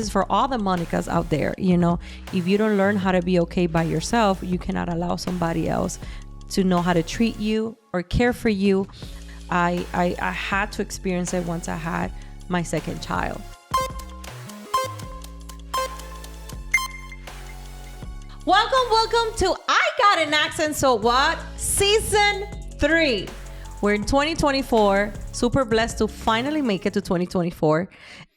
this is for all the Monicas out there. You know, if you don't learn how to be okay by yourself, you cannot allow somebody else to know how to treat you or care for you. I had to experience it once I had my second child. Welcome to I Got an Accent, So What? Season 3. We're in 2024. Super blessed to finally make it to 2024.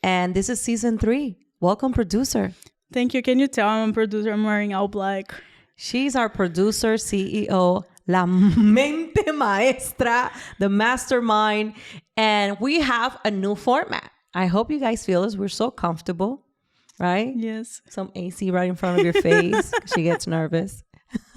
And this is season 3. Welcome, producer. Thank you. Can you tell I'm a producer? I'm wearing all black. She's our producer, CEO, la mente maestra, the mastermind. And we have a new format. I hope you guys feel this. We're so comfortable. Right? Yes. Some AC right in front of your face. She gets nervous.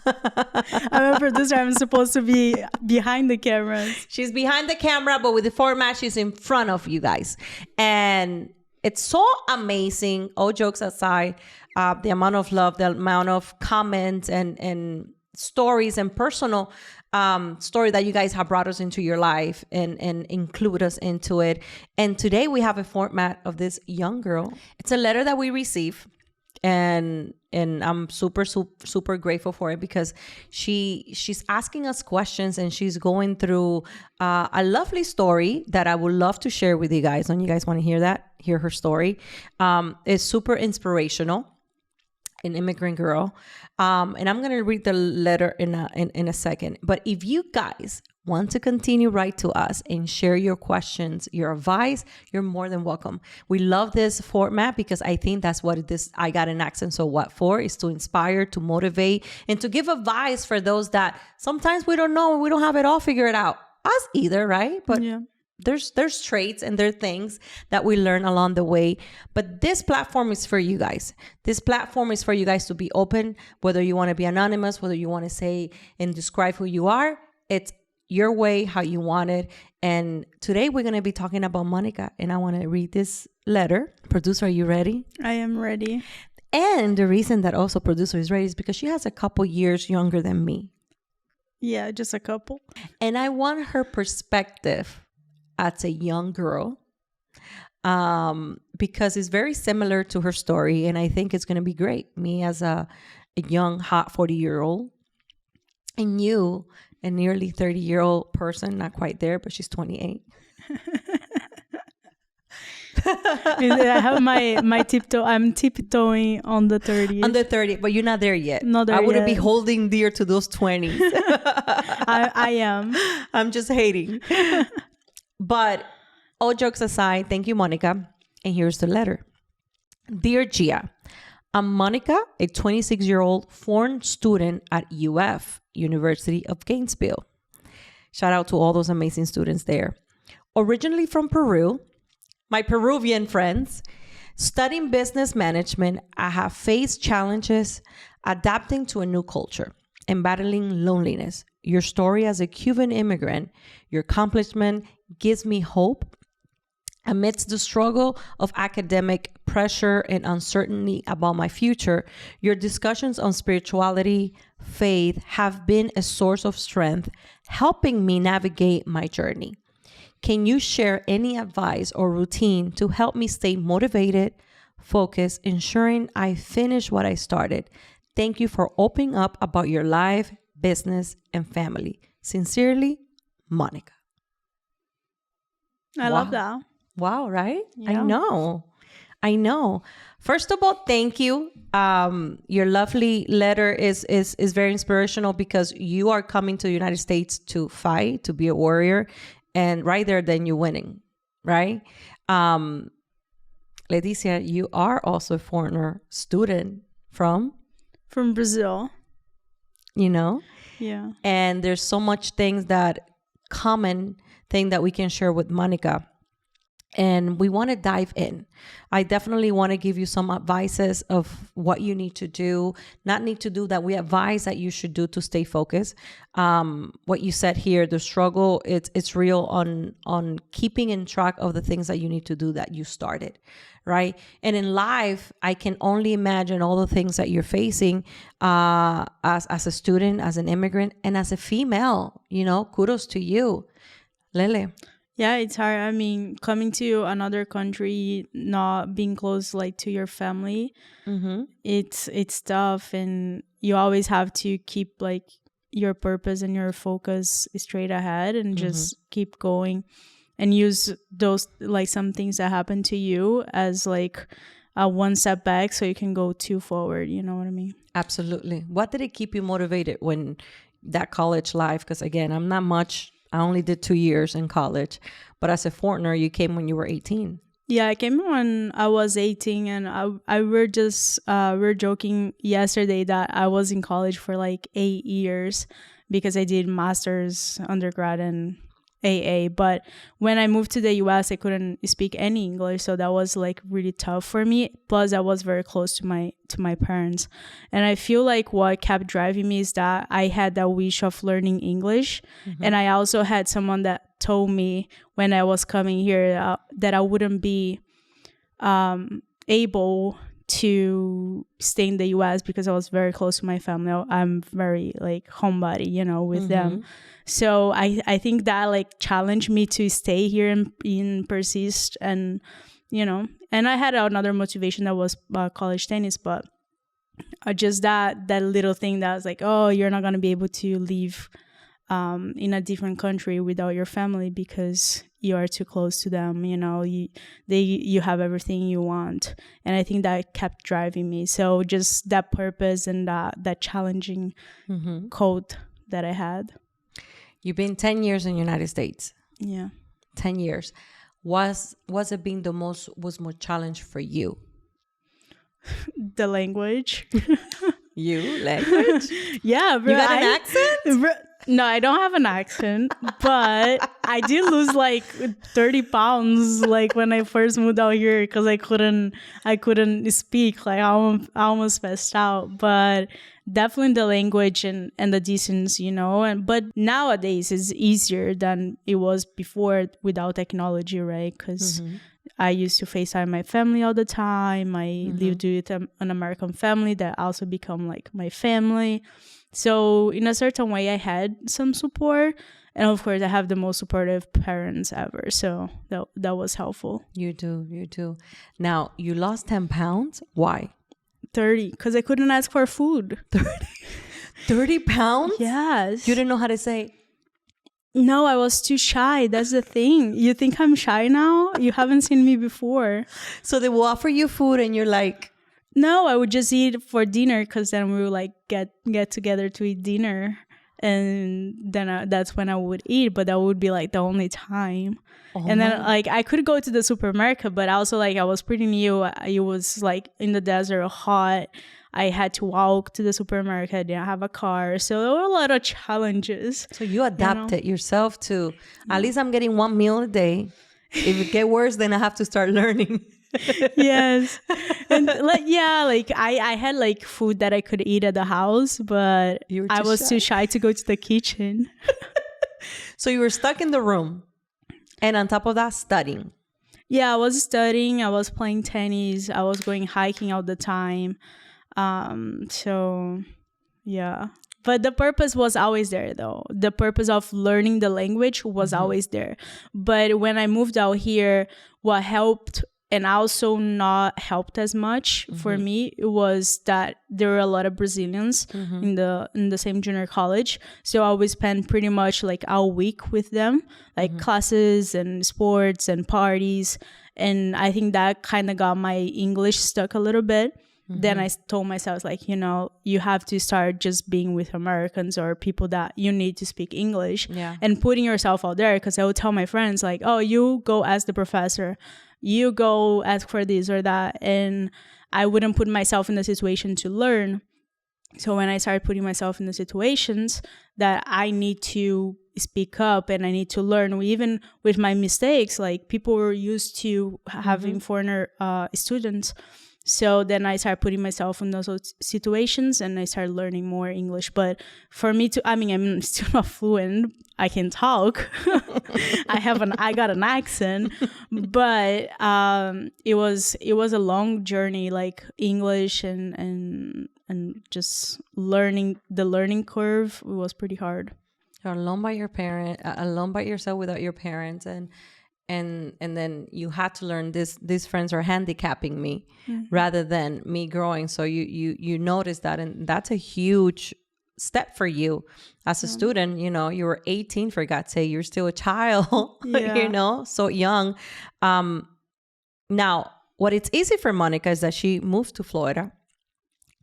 I'm a producer. I'm supposed to be behind the cameras. She's behind the camera, but with the format, she's in front of you guys. And it's so amazing, all jokes aside, the amount of love, the amount of comments and stories and personal story that you guys have brought us into your life and include us into it. And today we have a format of this young girl. It's a letter that we receive, and I'm super grateful for it because she's asking us questions and she's going through a lovely story that I would love to share with you guys. Don't you guys want to hear that? Hear her story. It's super inspirational. An immigrant girl. And I'm going to read the letter in a second. But if you guys want to continue, write to us and share your questions, your advice, you're more than welcome. We love this format because I think that's what this I Got an Accent, So What for, is to inspire, to motivate, and to give advice for those that sometimes we don't know, we don't have it all figured out. Us either, right? But yeah. There's traits and there are things that we learn along the way. But this platform is for you guys. This platform is for you guys to be open, whether you want to be anonymous, whether you want to say and describe who you are. It's your way, how you want it. And today we're going to be talking about Monica. And I want to read this letter. Producer, are you ready? I am ready. And the reason that also producer is ready is because she has a couple years younger than me. Yeah, just a couple. And I want her perspective as a young girl, because it's very similar to her story, and I think it's going to be great. Me as a young, hot 40-year-old, and you, a nearly 30-year-old person, not quite there, but she's 28. I have my tiptoe. I'm tiptoeing on the 30s. On the 30, but you're not there yet. Not there I wouldn't yet. be holding dear to those 20s. I am. I'm just hating. But all jokes aside, thank you, Monica. And here's the letter. Dear Gea, I'm Monica, a 26-year-old foreign student at UF, University of Gainesville. Shout out to all those amazing students there. Originally from Peru, my Peruvian friends, studying business management, I have faced challenges adapting to a new culture and battling loneliness. Your story as a Cuban immigrant, your accomplishment gives me hope amidst the struggle of academic pressure and uncertainty about my future. Your discussions on spirituality, faith have been a source of strength, helping me navigate my journey. Can you share any advice or routine to help me stay motivated, focused, ensuring I finish what I started? Thank you for opening up about your life, business, and family. Sincerely, Monica. I love that. Wow, right? Yeah. I know. First of all, thank you. Your lovely letter is very inspirational because you are coming to the United States to fight, to be a warrior. And right there, then you're winning, right? Leticia, you are also a foreigner student from Brazil. You know? Yeah. And there's so much things common thing that we can share with Monica. And we want to dive in. I definitely want to give you some advices of what you need to do, not need to do, that we advise that you should do to stay focused. What you said here, the struggle, it's real on keeping in track of the things that you need to do that you started, right? And in life, I can only imagine all the things that you're facing as a student, as an immigrant, and as a female. You know, kudos to you, Lele. Yeah, it's hard. I mean, coming to another country, not being close like to your family, Mm-hmm. it's tough, and you always have to keep like your purpose and your focus straight ahead and Mm-hmm. just keep going and use those like some things that happen to you as like a one step back so you can go two forward. You know what I mean? Absolutely. What did it keep you motivated when that college life? Because again, I'm not much. I only did 2 years in college, but as a foreigner, you came when you were 18. Yeah, I came when I was 18, and I were just we are joking yesterday that I was in college for like 8 years because I did master's, undergrad, and AA. But when I moved to the US, I couldn't speak any English, so that was like really tough for me. Plus, I was very close to my parents, and I feel like what kept driving me is that I had that wish of learning English, and I also had someone that told me when I was coming here that I wouldn't be able to stay in the US because I was very close to my family. I'm very like homebody, you know, with them. So I think that like challenged me to stay here and persist, and you know, and I had another motivation that was college tennis, but just that little thing that was like, oh, you're not gonna be able to live in a different country without your family because you are too close to them. You know, you have everything you want, and I think that kept driving me. So just that purpose and that challenging code that I had. You've been 10 years in the United States. Yeah. 10 years. Was it being was more challenge for you? The language. You? Language? Yeah, bro. You got an accent? No, I don't have an accent, but I did lose like 30 pounds like when I first moved out here because I couldn't speak. Like I almost passed out. But definitely the language and the distance, you know. But nowadays it's easier than it was before without technology, right? Because I used to FaceTime my family all the time. I lived with an American family that also become like my family. So in a certain way, I had some support. And of course, I have the most supportive parents ever. So that was helpful. You do. Now, you lost 10 pounds. Why? 30, because I couldn't ask for food. 30 pounds? Yes. You didn't know how to say... No, I was too shy. That's the thing. You think I'm shy now? You haven't seen me before. So they will offer you food and you're like... No, I would just eat for dinner because then we would like get together to eat dinner. And then that's when I would eat. But that would be like the only time. Oh, and then like I could go to the supermarket, but also like I was pretty new. It was like in the desert, hot. I had to walk to the supermarket. I didn't have a car. So there were a lot of challenges. So you adapted yourself to, at least I'm getting one meal a day. If it get worse, then I have to start learning. Yes. And like I had like food that I could eat at the house, but I was too shy to go to the kitchen. So you were stuck in the room. And on top of that, studying. Yeah, I was studying. I was playing tennis. I was going hiking all the time. So yeah, but the purpose was always there though. The purpose of learning the language was always there. But when I moved out here, what helped and also not helped as much for me was that there were a lot of Brazilians in the same junior college. So I would spend pretty much like a week with them, like classes and sports and parties. And I think that kind of got my English stuck a little bit. Then I told myself, like, you know, you have to start just being with Americans or people that you need to speak English and putting yourself out there. Because I would tell my friends, like, oh, you go ask the professor, you go ask for this or that. And I wouldn't put myself in the situation to learn. So when I started putting myself in the situations that I need to speak up and I need to learn, even with my mistakes, like people were used to having foreigner students. So then I started putting myself in those situations and I started learning more English. But for me to, I mean, I'm still not fluent. I can talk. I got an accent, but it was a long journey, like English and just learning. The learning curve was pretty hard. You're alone by your parent, alone by yourself without your parents, and then you had to learn these friends are handicapping me rather than me growing. So you notice that, and that's a huge step for you as a student. You know, you were 18, for God's sake, you're still a child. You know, so young. Now, what it's easy for Monica is that she moved to Florida,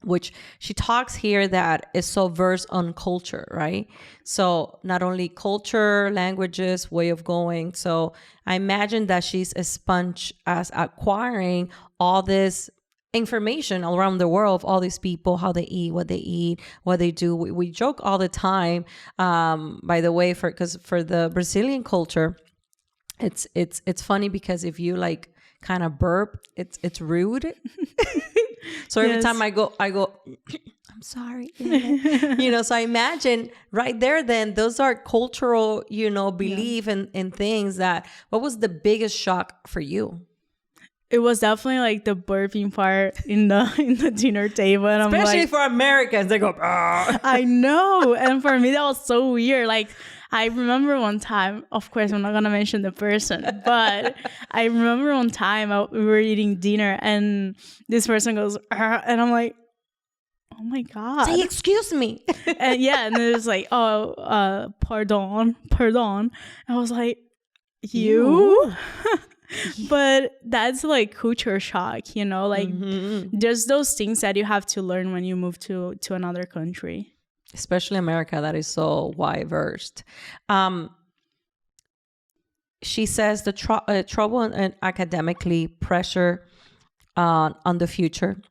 which she talks here that is so versed on culture, right? So not only culture, languages, way of going. So I imagine that she's a sponge as acquiring all this information all around the world of all these people, how they eat, what they do. We joke all the time, by the way, because for the Brazilian culture, it's funny because if you like kind of burp, it's rude. So every time I go, I'm sorry. You know, so I imagine right there, then those are cultural, you know, belief in things that, what was the biggest shock for you? It was definitely like the burping part in the dinner table. And especially like, for Americans, they go, "Argh." I know. And for me, that was so weird. Like, I remember one time, of course, I'm not going to mention the person, but I remember one time we were eating dinner and this person goes, "Argh," and I'm like, oh my God. Say, excuse me. And and it was like, oh, pardon. I was like, you? But that's like culture shock, you know, like there's those things that you have to learn when you move to another country. Especially America, that is so wide versed. She says the trouble and academically pressure on the future.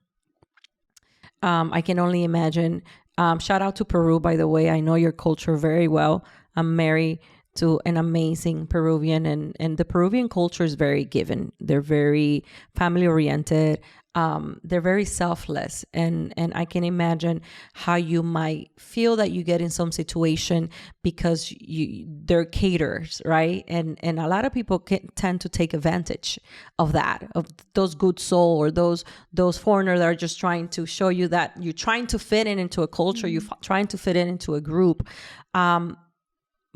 I can only imagine. Shout out to Peru, by the way. I know your culture very well. I'm married to an amazing Peruvian, and the Peruvian culture is very given. They're very family oriented. They're very selfless, and I can imagine how you might feel that you get in some situation because they're caterers, right? And a lot of people tend to take advantage of that, of those good soul or those foreigners that are just trying to show you that you're trying to fit into a culture, you're trying to fit into a group.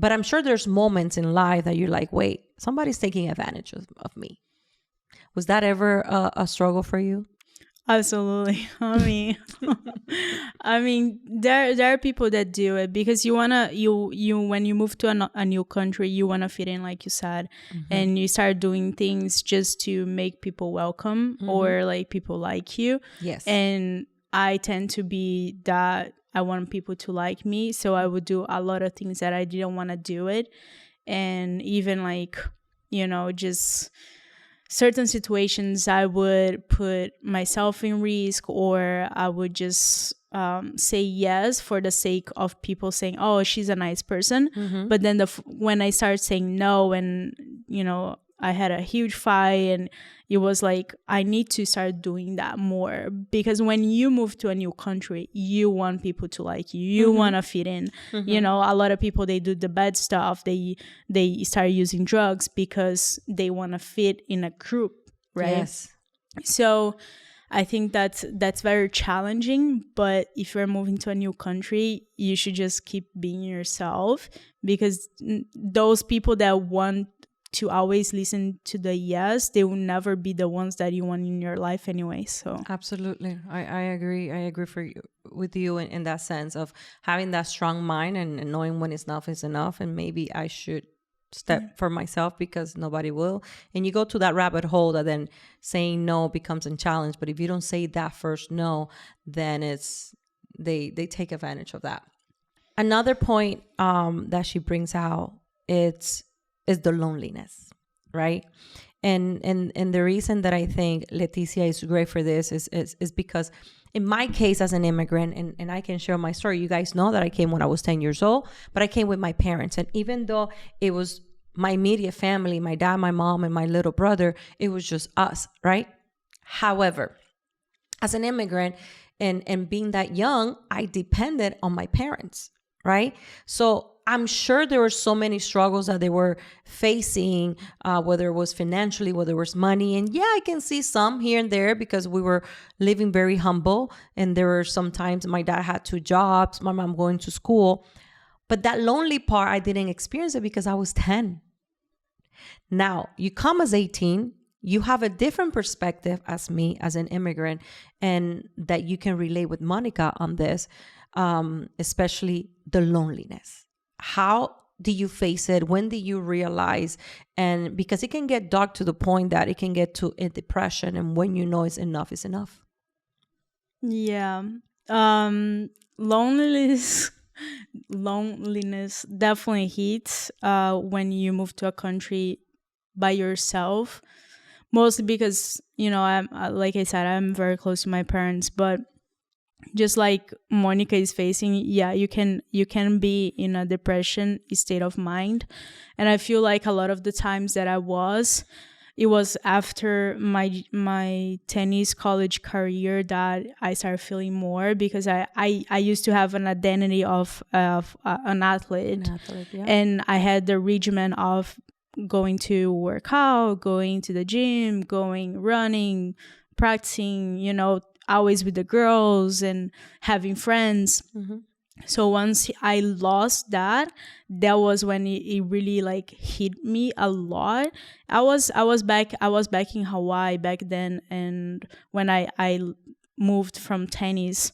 But I'm sure there's moments in life that you're like, wait, somebody's taking advantage of me. Was that ever a struggle for you? Absolutely. I mean, there are people that do it because you when you move to a new country, you wanna fit in, like you said, and you start doing things just to make people welcome or like people like you. Yes. And I tend to be that. I want people to like me, so I would do a lot of things that I didn't want to do it, and even like, you know, just certain situations I would put myself in risk, or I would just say yes for the sake of people saying, oh, she's a nice person. But then when I started saying no, and you know, I had a huge fight, and it was like, I need to start doing that more, because when you move to a new country, you want people to like you. You want to fit in. You know, a lot of people, they do the bad stuff. They start using drugs because they want to fit in a group, right? Yes. So I think that's very challenging. But if you're moving to a new country, you should just keep being yourself, because those people that want to always listen to the yes, they will never be the ones that you want in your life anyway. So absolutely, I agree. I agree with you in that sense of having that strong mind and knowing when enough is enough, and maybe I should step for myself because nobody will. And you go to that rabbit hole that then saying no becomes a challenge. But if you don't say that first no, then it's they take advantage of that. Another point that she brings out is the loneliness, right? And the reason that I think Leticia is great for this is because in my case as an immigrant, and I can share my story, you guys know that I came when I was 10 years old, but I came with my parents. And even though it was my immediate family, my dad, my mom, and my little brother, it was just us, right? However, as an immigrant and being that young, I depended on my parents, right? So I'm sure there were so many struggles that they were facing, whether it was financially, whether it was money. And yeah, I can see some here and there because we were living very humble. And there were sometimes my dad had 2 jobs, my mom going to school. But that lonely part, I didn't experience it because I was 10. Now, you come as 18, you have a different perspective as me, as an immigrant, and that you can relate with Monica on this, especially the loneliness. How do you face it? When do you realize? And because it can get dark to the point that it can get to a depression, and when you know it's enough is enough. Yeah. Loneliness definitely hits when you move to a country by yourself, mostly because, you know, I'm like I said, I'm very close to my parents, but just like Monica is facing, yeah, you can be in a depression state of mind. And I feel like a lot of the times that it was after my tennis college career that I started feeling more, because I used to have an identity of an athlete, Yeah. and I had the regimen of going to work out, going to the gym, going running, practicing, you know, always with the girls and having friends. So once I lost that was when it really like hit me a lot. I was back in Hawaii back then, and when I moved from tennis,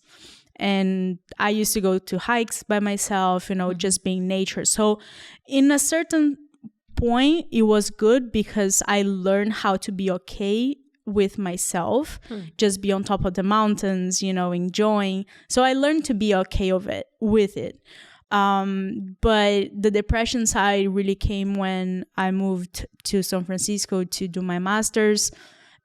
and I used to go to hikes by myself, you know, just being nature. So in a certain point, it was good because I learned how to be okay with myself, just be on top of the mountains, you know, enjoying. So I learned to be okay with it. But the depression side really came when I moved to San Francisco to do my master's,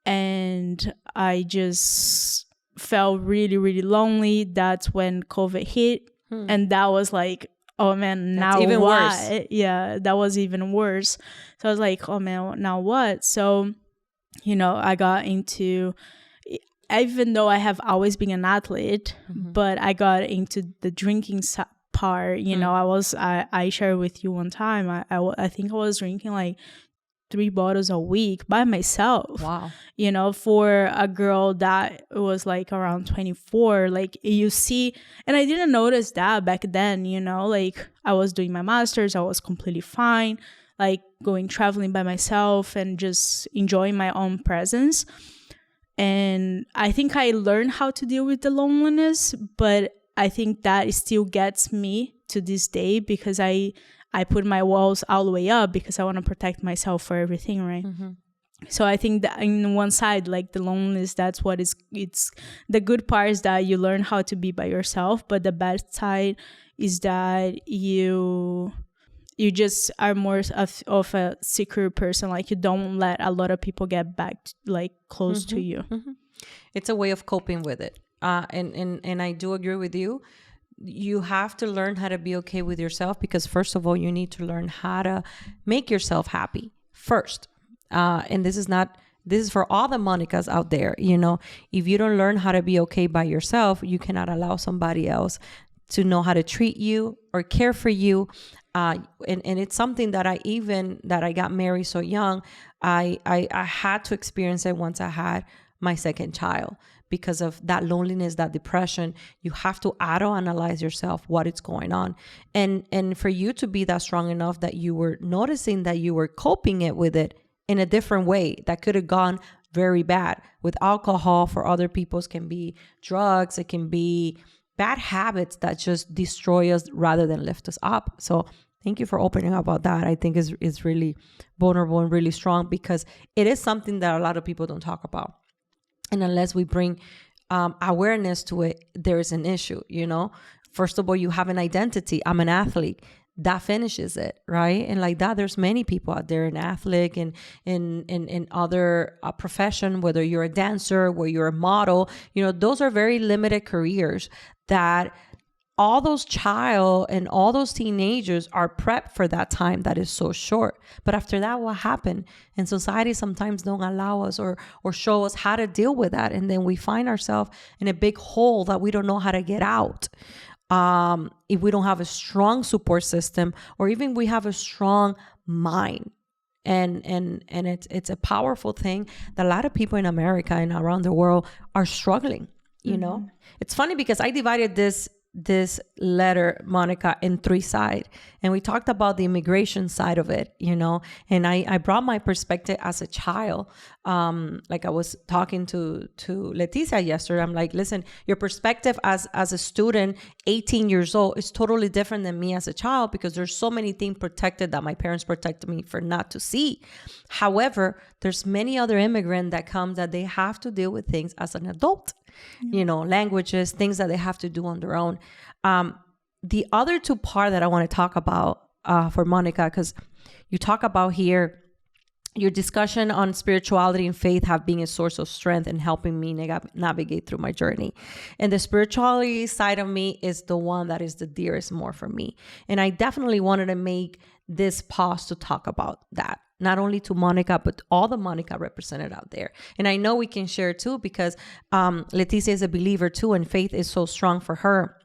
and I just felt really, really lonely. That's when COVID hit, and that was like, oh man, now that's even what? worse. Yeah, that was even worse. So I was like, oh man, now what? So, you know, I got into, even though I have always been an athlete, but I got into the drinking part. You know, I shared with you one time, I think I was drinking like 3 bottles a week by myself. Wow. You know, for a girl that was like around 24, like you see, and I didn't notice that back then, you know, like I was doing my master's, I was completely fine, like going traveling by myself and just enjoying my own presence. And I think I learned how to deal with the loneliness, but I think that still gets me to this day, because I put my walls all the way up because I want to protect myself for everything, right? So I think that in one side, like the loneliness, that's what it's the good part is that you learn how to be by yourself, but the bad side is that you just are more of a secure person. Like you don't let a lot of people get back like close to you. It's a way of coping with it. And I do agree with you. You have to learn how to be okay with yourself, because first of all, you need to learn how to make yourself happy first. And this is for all the Monicas out there. You know, if you don't learn how to be okay by yourself, you cannot allow somebody else to know how to treat you or care for you. And it's something that I got married so young, I had to experience it once I had my second child. Because of that loneliness, that depression, you have to auto-analyze yourself what is going on. And for you to be that strong enough that you were noticing that you were coping it with it in a different way that could have gone very bad. With alcohol, for other people's can be drugs, it can be bad habits that just destroy us rather than lift us up. So thank you for opening up about that. I think is really vulnerable and really strong, because it is something that a lot of people don't talk about. And unless we bring awareness to it, there is an issue, you know? First of all, you have an identity. I'm an athlete. That finishes it, right? And like that, there's many people out there, an athlete and in other profession, whether you're a dancer, whether you're a model, you know, those are very limited careers that all those child and all those teenagers are prepped for that time that is so short. But after that, what happened? And society sometimes don't allow us or show us how to deal with that. And then we find ourselves in a big hole that we don't know how to get out. If we don't have a strong support system, or even we have a strong mind. And it's a powerful thing that a lot of people in America and around the world are struggling, you know? It's funny because I divided this this letter, Monica, in 3 sides. And we talked about the immigration side of it, and I brought my perspective as a child. Like I was talking to Leticia yesterday. I'm like, listen, your perspective as a student, 18 years old, is totally different than me as a child, because there's so many things protected that my parents protected me for not to see. However, there's many other immigrants that come that they have to deal with things as an adult. Languages, things that they have to do on their own. The other 2 parts that I want to talk about for Monica, because you talk about here, your discussion on spirituality and faith have been a source of strength in helping me navigate through my journey. And the spirituality side of me is the one that is the dearest more for me. And I definitely wanted to make this pause to talk about that. Not only to Monica, but all the Monica represented out there. And I know we can share too, because Leticia is a believer too, and faith is so strong for her.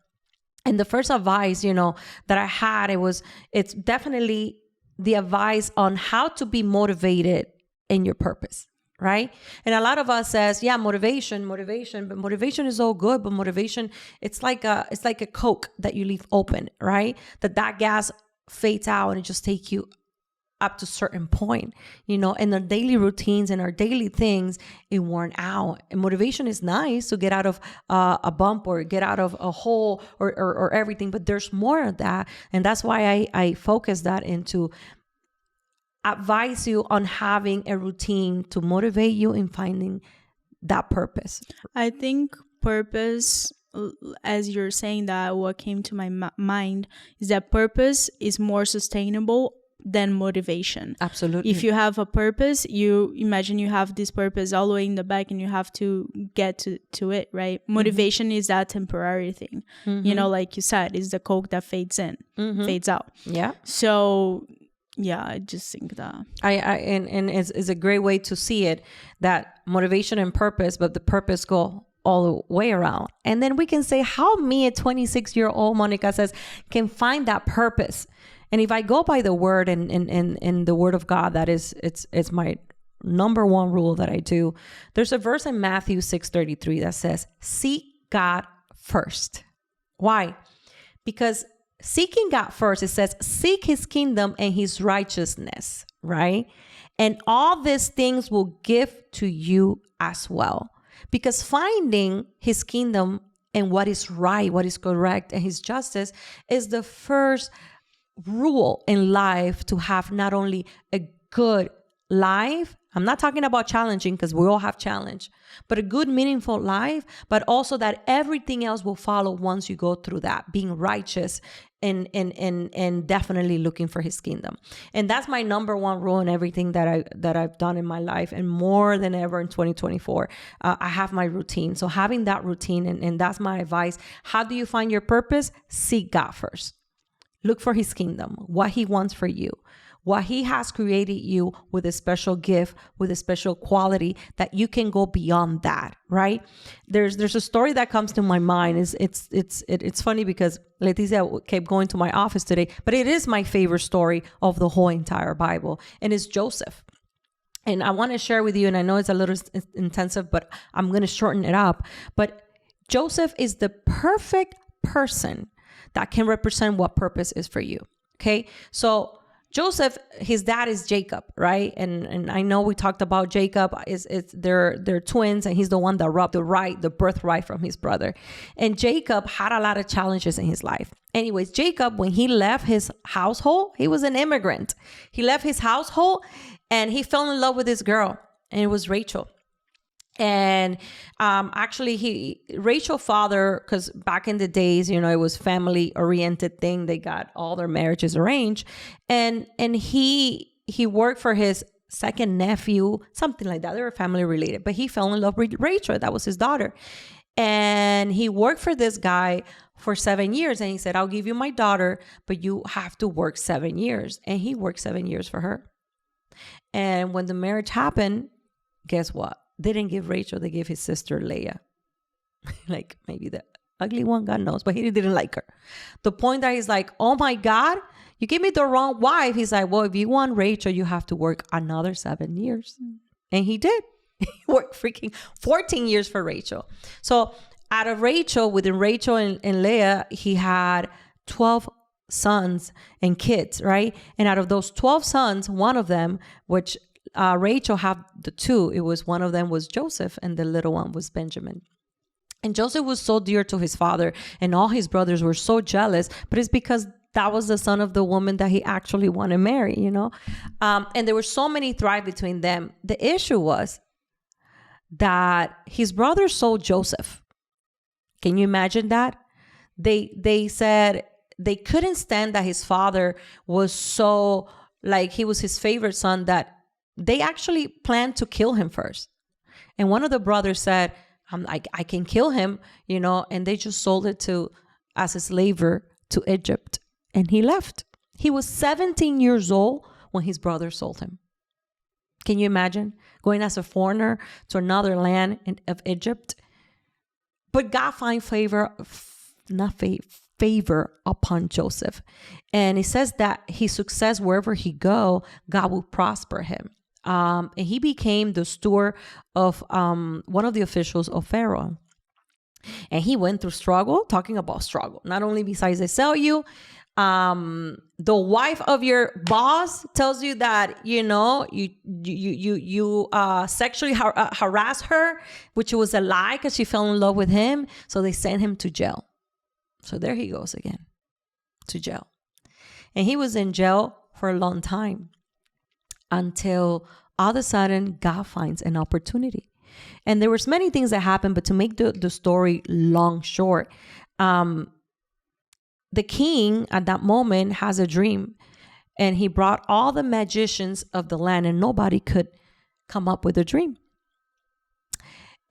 And the first advice, that I had, it's definitely the advice on how to be motivated in your purpose, right? And a lot of us says, yeah, motivation, but motivation is all good, but motivation, it's like a Coke that you leave open, right? That gas fades out and it just takes you up to a certain point, and our daily routines and our daily things, it worn out. And motivation is nice to get out of a bump or get out of a hole or everything, but there's more of that. And that's why I focus that into advise you on having a routine to motivate you in finding that purpose. I think purpose, as you're saying that, what came to my mind is that purpose is more sustainable than motivation. Absolutely. If you have a purpose, you imagine you have this purpose all the way in the back and you have to get to it, right? Motivation is that temporary thing. Like you said, it's the Coke that fades out. Yeah. So yeah, I just think that and it's a great way to see it, that motivation and purpose, but the purpose go all the way around. And then we can say how me, a 26-year-old Monica says, can find that purpose. And if I go by the word and the word of God, that is, it's my number 1 rule that I do. There's a verse in Matthew 6:33 that says, seek God first. Why? Because seeking God first, it says, seek his kingdom and his righteousness, right? And all these things will give to you as well. Because finding his kingdom and what is right, what is correct, and his justice is the first rule in life to have not only a good life. I'm not talking about challenging, because we all have challenge, but a good, meaningful life, but also that everything else will follow once you go through that, being righteous and definitely looking for his kingdom. And that's my number 1 rule in everything that I've done in my life. And more than ever in 2024, I have my routine. So having that routine, and that's my advice. How do you find your purpose? Seek God first. Look for his kingdom, what he wants for you, what he has created you with a special gift, with a special quality that you can go beyond that, right? There's a story that comes to my mind. It's funny because Leticia kept going to my office today, but it is my favorite story of the whole entire Bible, and it's Joseph. And I want to share with you, and I know it's a little intensive, but I'm going to shorten it up. But Joseph is the perfect person that can represent what purpose is for you. Okay. So Joseph, his dad is Jacob, right? And I know we talked about Jacob. They're twins, and he's the one that robbed the birthright from his brother. And Jacob had a lot of challenges in his life. Anyways, Jacob, when he left his household, he was an immigrant. He left his household and he fell in love with this girl, and it was Rachel. And actually Rachel's father, because back in the days, it was family oriented thing. They got all their marriages arranged, and he worked for his second nephew, something like that. They were family related, but he fell in love with Rachel. That was his daughter. And he worked for this guy for 7 years. And he said, I'll give you my daughter, but you have to work 7 years. And he worked 7 years for her. And when the marriage happened, guess what? They didn't give Rachel, they gave his sister Leah. Like maybe the ugly one, God knows, but he didn't like her. The point that he's like, oh my God, you gave me the wrong wife. He's like, well, if you want Rachel, you have to work another 7 years. And he did. He worked freaking 14 years for Rachel. So out of Rachel, within Rachel and Leah, he had 12 sons and kids, right? And out of those 12 sons, one of them, which Rachel had the two, it was one of them was Joseph, and the little one was Benjamin. And Joseph was so dear to his father, and all his brothers were so jealous, but it's because that was the son of the woman that he actually wanted to marry, you know? And there were so many thrive between them. The issue was that his brothers sold Joseph. Can you imagine that? They said they couldn't stand that his father was so, like, he was his favorite son, that they actually planned to kill him first. And one of the brothers said, I can kill him, you know, and they just sold it as a slaver to Egypt. And he left. He was 17 years old when his brother sold him. Can you imagine going as a foreigner to another land of Egypt? But God find favor upon Joseph. And it says that his success, wherever he go, God will prosper him. And he became the steward of one of the officials of Pharaoh. And he went through struggle, talking about struggle. Not only besides they sell you, the wife of your boss tells you that, you know, you sexually harass her, which was a lie because she fell in love with him. So they sent him to jail. So there he goes again, to jail. And he was in jail for a long time until all of a sudden God finds an opportunity. And there was many things that happened, but to make the story long short, the king at that moment has a dream, and he brought all the magicians of the land, and nobody could come up with a dream.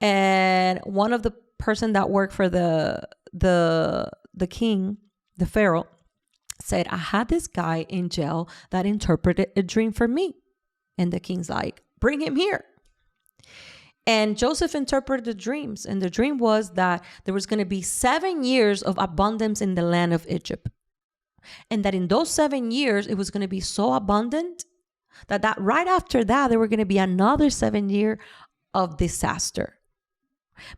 And one of the person that worked for the king, the Pharaoh, said, I had this guy in jail that interpreted a dream for me. And the king's like, bring him here. And Joseph interpreted the dreams. And the dream was that there was going to be 7 years of abundance in the land of Egypt. And that in those 7 years, it was going to be so abundant that right after that, there were going to be another 7 years of disaster.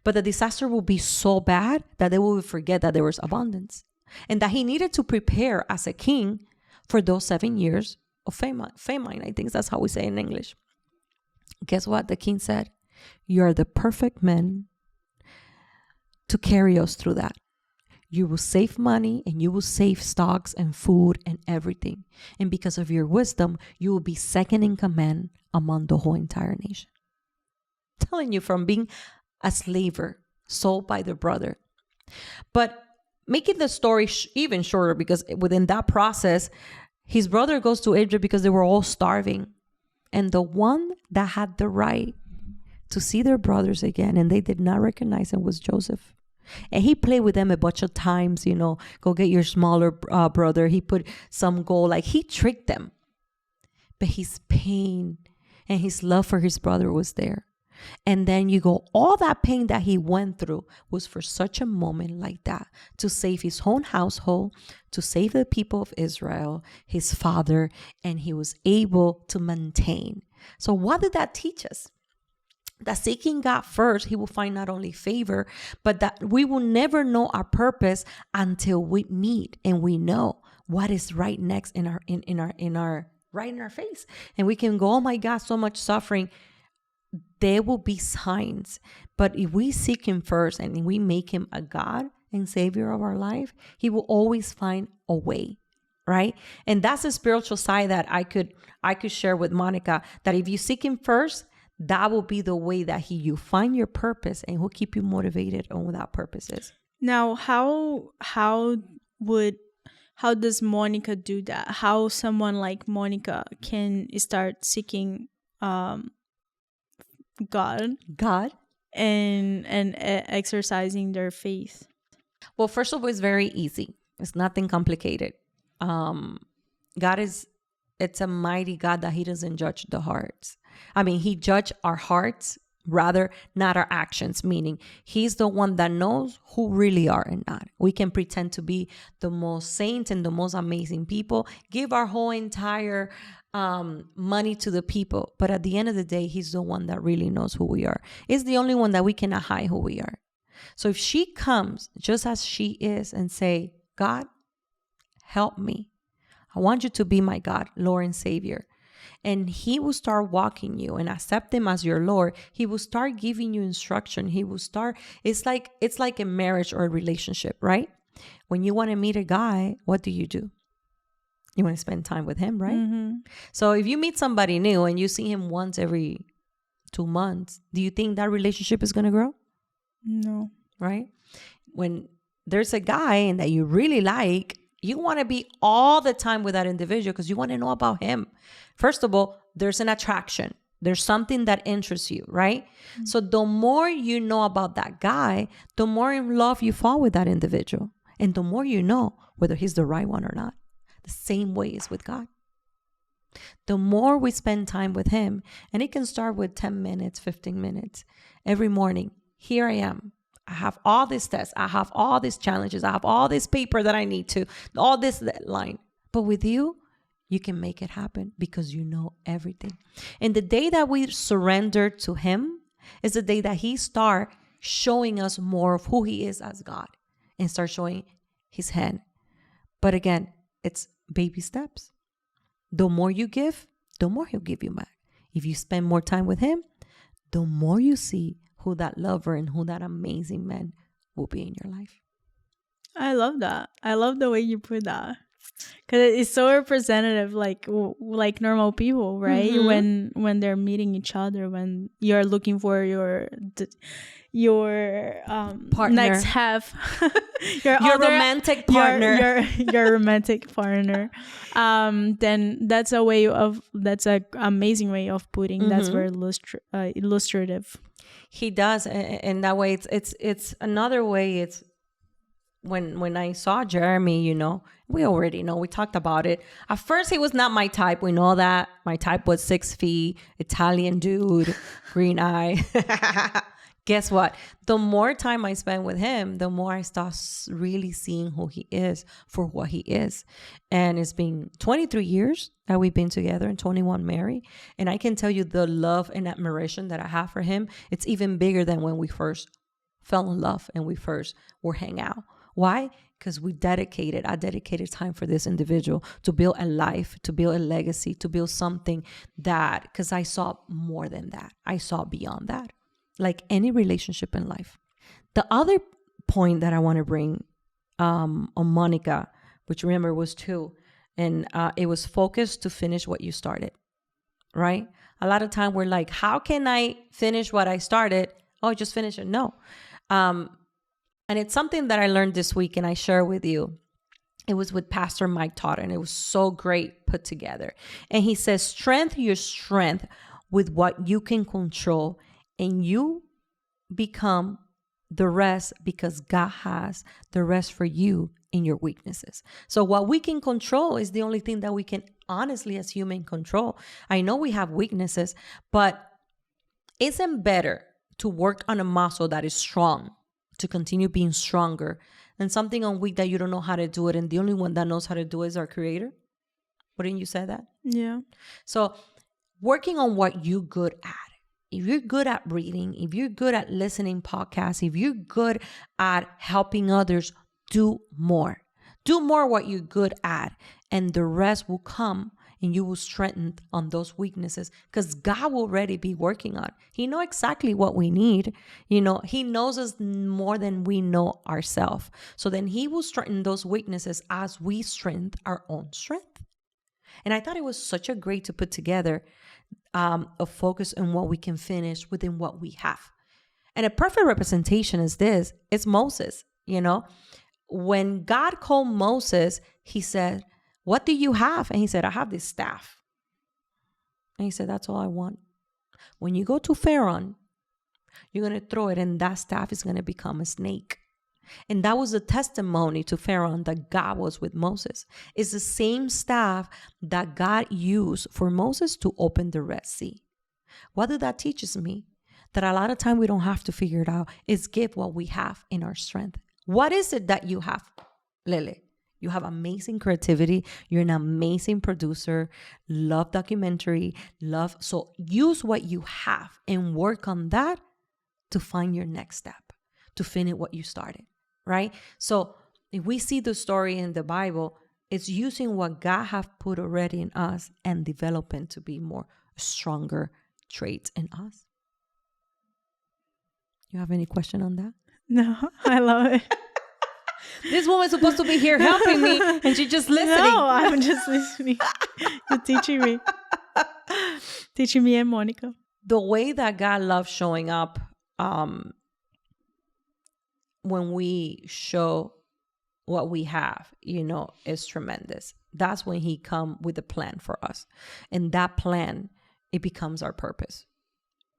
But the disaster will be so bad that they will forget that there was abundance. And that he needed to prepare as a king for those 7 years of famine. I think that's how we say it in English. Guess what? The king said, you are the perfect man to carry us through that. You will save money, and you will save stocks and food and everything. And because of your wisdom, you will be second in command among the whole entire nation. I'm telling you, from being a slaver sold by the brother. But making the story even shorter, because within that process, his brother goes to Egypt because they were all starving. And the one that had the right to see their brothers again, and they did not recognize him, was Joseph. And he played with them a bunch of times, you know, go get your smaller brother. He put some gold, like he tricked them. But his pain and his love for his brother was there. And then you go, all that pain that he went through was for such a moment like that, to save his own household, to save the people of Israel, his father, and he was able to maintain. So what did that teach us? That seeking God first, he will find not only favor, but that we will never know our purpose until we meet and we know what is right next in our right in our face. And we can go, oh my God, so much suffering. There will be signs. But if we seek him first and we make him a God and Savior of our life, he will always find a way, right? And that's a spiritual side that I could share with Monica, that if you seek him first, that will be the way that you find your purpose, and will keep you motivated on what that purpose is. Now, how does Monica do that? How someone like Monica can start seeking God and exercising their faith? Well, first of all, it's very easy. It's nothing complicated. It's a mighty God that he doesn't judge the hearts. I mean, he judges our hearts, rather not our actions, meaning he's the one that knows who really are and not. We can pretend to be the most saint and the most amazing people, give our whole entire money to the people. But at the end of the day, he's the one that really knows who we are. He's the only one that we cannot hide who we are. So if she comes just as she is and say, God, help me. I want you to be my God, Lord and Savior. And he will start walking you and accept him as your Lord. He will start giving you instruction. He will start, it's like a marriage or a relationship, right? When you want to meet a guy, what do? You want to spend time with him, right? Mm-hmm. So if you meet somebody new and you see him once every 2 months, do you think that relationship is going to grow? No. Right? When there's a guy and that you really like, you want to be all the time with that individual because you want to know about him. First of all, there's an attraction. There's something that interests you, right? Mm-hmm. So the more you know about that guy, the more in love you fall with that individual. And the more you know whether he's the right one or not. The same way is with God. The more we spend time with him, and it can start with 10 minutes, 15 minutes every morning. Here I am. I have all these tests. I have all these challenges. I have all this paper that I need to, all this line. But with you, you can make it happen because you know everything. And the day that we surrender to him is the day that he start showing us more of who he is as God and start showing his hand. But again, it's baby steps. The more you give, the more he'll give you back. If you spend more time with him, the more you see who that lover and who that amazing man will be in your life. I love that. I love the way you put that. Because it's so representative, like normal people, right? Mm-hmm. When they're meeting each other, when you're looking for your partner, next half, your romantic partner, your romantic partner. Then that's an amazing way of putting. Mm-hmm. That's very illustrative. He does, and that way it's another way. It's when I saw Jeremy, we already know, we talked about it. At first, he was not my type. We know that. My type was 6 feet, Italian dude, green eye. Guess what? The more time I spend with him, the more I start really seeing who he is for what he is. And it's been 23 years that we've been together and 21 married. And I can tell you the love and admiration that I have for him, it's even bigger than when we first fell in love and we first were hanging out. Why? Because I dedicated time for this individual to build a life, to build a legacy, to build something that, because I saw more than that. I saw beyond that, like any relationship in life. The other point that I want to bring on Monica, which remember was 2, and it was focused to finish what you started, right? A lot of time we're like, how can I finish what I started? Oh, just finish it. No. And it's something that I learned this week and I share with you. It was with Pastor Mike Todd, and it was so great put together. And he says, strengthen your strength with what you can control, and you become the rest because God has the rest for you in your weaknesses. So what we can control is the only thing that we can honestly as human control. I know we have weaknesses, but isn't better to work on a muscle that is strong, to continue being stronger, than something on weak that you don't know how to do it, and the only one that knows how to do it is our Creator? Wouldn't you say that? Yeah. So working on what you're good at. If you're good at reading, if you're good at listening podcasts, if you're good at helping others, do more. Do more what you're good at, and the rest will come, and you will strengthen on those weaknesses because God will already be working on. He knows exactly what we need. He knows us more than we know ourselves. So then he will strengthen those weaknesses as we strengthen our own strength. And I thought it was such a great to put together a focus on what we can finish within what we have. And a perfect representation is this. It's Moses, When God called Moses, he said, what do you have? And he said, I have this staff. And he said, that's all I want. When you go to Pharaoh, you're going to throw it and that staff is going to become a snake. And that was a testimony to Pharaoh that God was with Moses. It's the same staff that God used for Moses to open the Red Sea. What did that teaches me? That a lot of time we don't have to figure it out. It's give what we have in our strength. What is it that you have, Lele? You have amazing creativity. You're an amazing producer. Love documentary. So use what you have and work on that to find your next step, to finish what you started, right? So if we see the story in the Bible, it's using what God have put already in us and developing to be more stronger traits in us. You have any question on that? No, I love it. This woman's supposed to be here helping me, and she's just listening. No, I'm just listening. You're teaching me. Teaching me and Monica. The way that God loves showing up when we show what we have, is tremendous. That's when he come with a plan for us. And that plan, it becomes our purpose,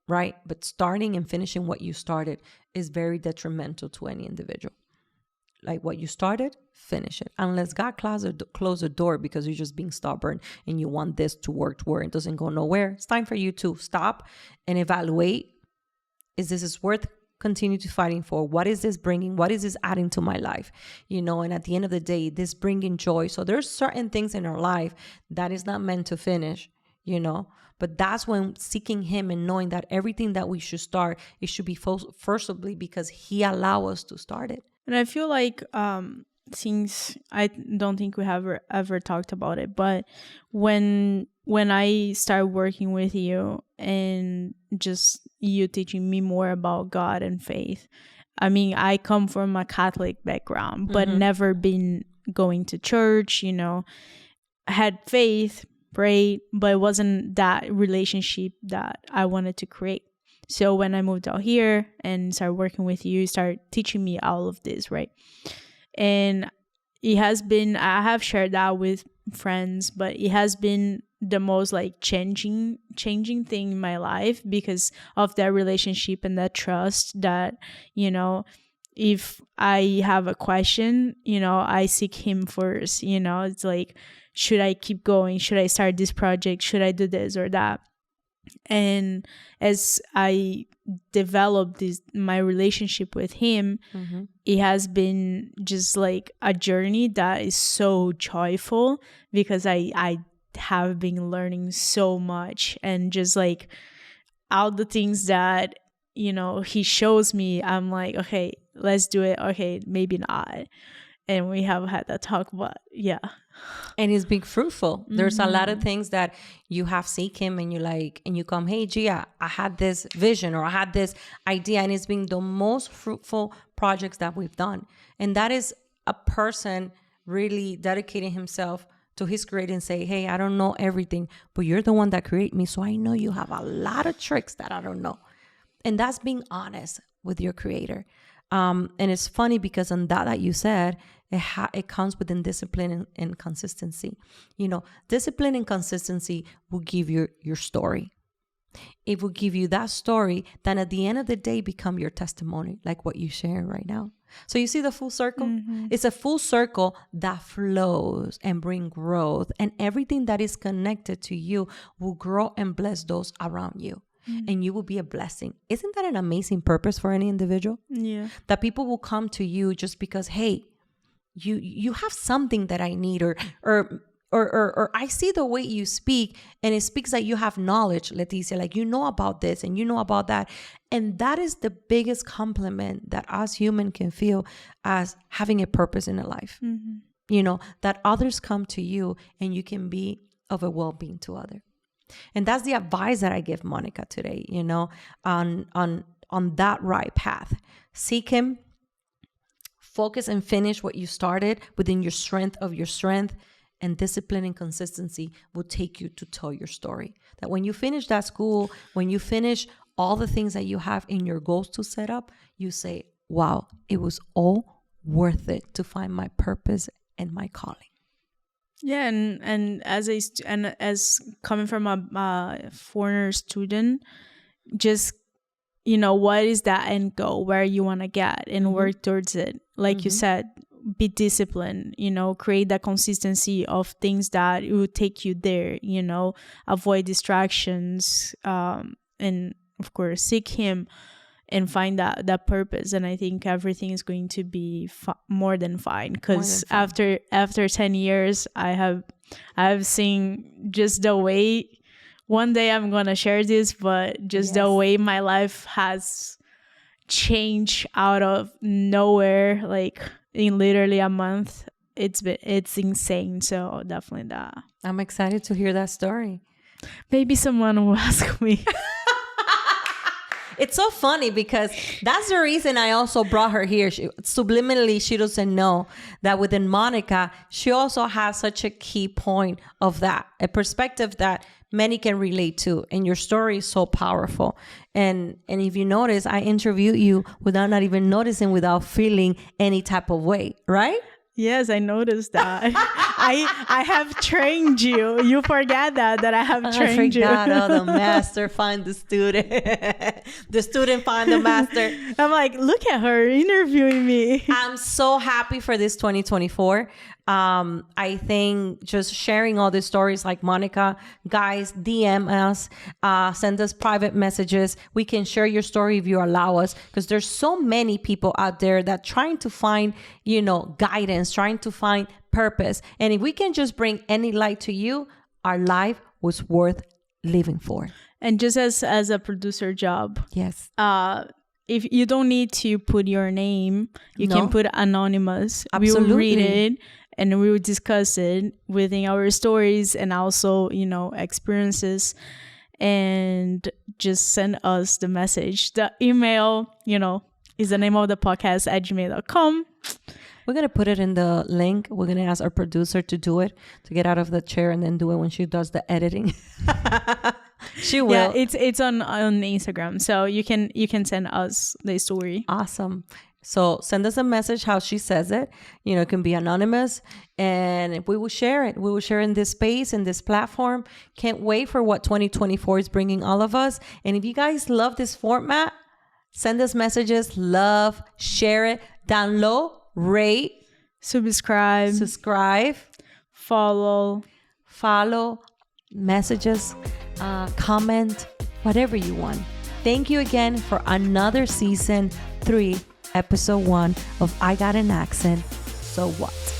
right? But starting and finishing what you started is very detrimental to any individual. Like what you started, finish it. Unless God close the door because you're just being stubborn and you want this to work where it doesn't go nowhere. It's time for you to stop and evaluate. Is this worth continue to fighting for? What is this bringing? What is this adding to my life? And at the end of the day, this bringing joy. So there's certain things in our life that is not meant to finish, but that's when seeking him and knowing that everything that we should start, it should be firstly because he allow us to start it. And I feel like since I don't think we have ever talked about it, but when I started working with you and just you teaching me more about God and faith, I mean, I come from a Catholic background, but never been going to church, I had faith, prayed, but it wasn't that relationship that I wanted to create. So when I moved out here and started working with you started teaching me all of this, right? And it has been, I have shared that with friends, but it has been the most like changing thing in my life because of that relationship and that trust that, if I have a question, I seek him first, it's like, should I keep going? Should I start this project? Should I do this or that? And as I developed my relationship with him, it has been just like a journey that is so joyful because I have been learning so much and just like all the things that, he shows me, I'm like, okay, let's do it. Okay, maybe not. And we have had that talk, but yeah. And it's been fruitful. There's a lot of things that you have seek him and you come, hey, Gea, I had this vision or I had this idea. And it's been the most fruitful projects that we've done. And that is a person really dedicating himself to his creator and say, hey, I don't know everything, but you're the one that created me. So I know you have a lot of tricks that I don't know. And that's being honest with your creator. And it's funny because on that you said, it comes within discipline and consistency. Discipline and consistency will give you your story. It will give you that story that at the end of the day become your testimony, like what you share right now. So you see the full circle? It's a full circle that flows and bring growth, and everything that is connected to you will grow and bless those around you. And you will be a blessing. Isn't that an amazing purpose for any individual? Yeah. That people will come to you just because, hey, you have something that I need, or I see the way you speak and it speaks that you have knowledge, Leticia, like you know about this and you know about that. And that is the biggest compliment that us human can feel as having a purpose in a life. That others come to you and you can be of a well-being to others. And that's the advice that I give Monica today, on that right path. Seek him, focus and finish what you started within your strength of your strength, and discipline and consistency will take you to tell your story. That when you finish that school, when you finish all the things that you have in your goals to set up, you say, wow, it was all worth it to find my purpose and my calling. Yeah, and as coming from a foreigner student, just what is that end goal, where you want to get, and work towards it. Like you said, be disciplined. Create that consistency of things that it will take you there. Avoid distractions, and of course seek him and find that purpose. And I think everything is going to be more than fine, because after 10 years I have seen just the way, one day I'm gonna share this, but just the way my life has change out of nowhere, like in literally a month. It's insane. So definitely that. I'm excited to hear that story. Maybe someone will ask me. It's so funny because that's the reason I also brought her here. Subliminally, she doesn't know that within Monica, she also has such a key point of that, a perspective that many can relate to. And your story is so powerful. And if you notice, I interviewed you without not even noticing, without feeling any type of way, right? Yes, I noticed that. I have trained you. You forget that I have trained you. Oh, the master find the student. The student find the master. I'm like, look at her interviewing me. I'm so happy for this 2024. I think just sharing all these stories like Monica, guys, DM us, send us private messages. We can share your story if you allow us, because there's so many people out there that trying to find, guidance, trying to find purpose. And if we can just bring any light to you, our life was worth living for. And just as a producer job. Yes. If you don't need to put your name, you can put anonymous. Absolutely. We will read it and we will discuss it within our stories and also, experiences, and just send us the message. The email, is the name of the podcast at gmail.com. We're going to put it in the link. We're going to ask our producer to do it, to get out of the chair and then do it when she does the editing. She will. Yeah, it's on Instagram. So you can send us the story. Awesome. So send us a message how she says it. It can be anonymous, and we will share it. We will share in this space, in this platform. Can't wait for what 2024 is bringing all of us. And if you guys love this format, send us messages, love, share it, download, rate, subscribe, follow, messages, comment, whatever you want. Thank you again for another season 3, episode 1 of I Got an Accent. So what?